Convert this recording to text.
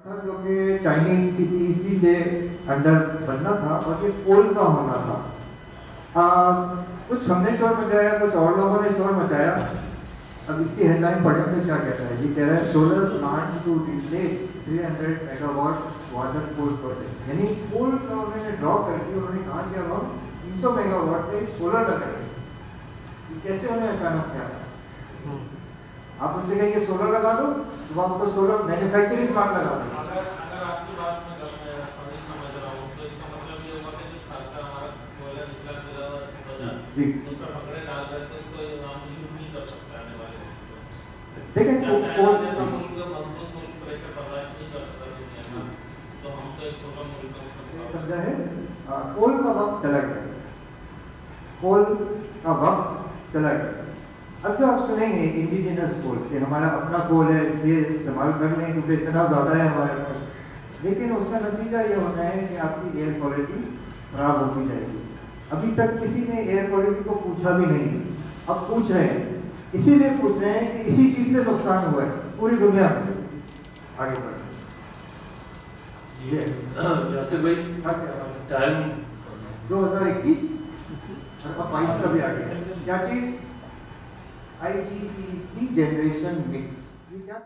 था जो कि चाइनीज सीपीसी के अंडर बनना था और ये कोल का होना था। कुछ हमने शोर मचाया, कुछ और लोगों ने शोर मचाया। अब इसकी हेडलाइन पढ़ें तो क्या कहता है? ये कह रहा है solar plant to replace 300 megawatt water coal project. यानी कोल का उन्होंने ड्रॉप करके उन्होंने कहा कि अब हम 300 मेगावाट पे सोलर लगाएंगे। ये कैसे उन्हें अचानक क्या? आप उनसे कहेंगे सोलर लगा दो तो आपको सोलर मैन्युफैक्चरिंग प्लांट लगा दो। अगर आपकी बात में समझ रहा हूँ तो इसका मतलब ये होगा कि जो खालसा हमारा कोयला निकला जी उसका पकड़े डाल करके उसको हम यूज नहीं कर सकते आने वाले। देखें जैसा मुल्क मजबूत मुल्क प्रेशर बर्दाश्त नहीं कर सकता दुनिया में, तो हम तो एक छोटा मुल्क है। समझा है? कोल का वक्त चला गया, कोल का वक्त चला गया। अब जो आप सुनेंगे इंडिजिनस कोल कि हमारा अपना कोल है इसलिए इस्तेमाल कर लें क्योंकि इतना ज़्यादा है हमारे पास, लेकिन उसका नतीजा ये होना है कि आपकी एयर क्वालिटी खराब होती जाएगी। अभी तक किसी ने एयर क्वालिटी को पूछा भी नहीं, अब पूछ रहे हैं। इसीलिए पूछ रहे हैं कि इसी चीज़ से नुकसान हुआ है पूरी दुनिया में। आगे बढ़े यासिर भाई, टाइम 2021 और 22 का भी आ गया। क्या चीज़? IGCP generation mix. ये क्या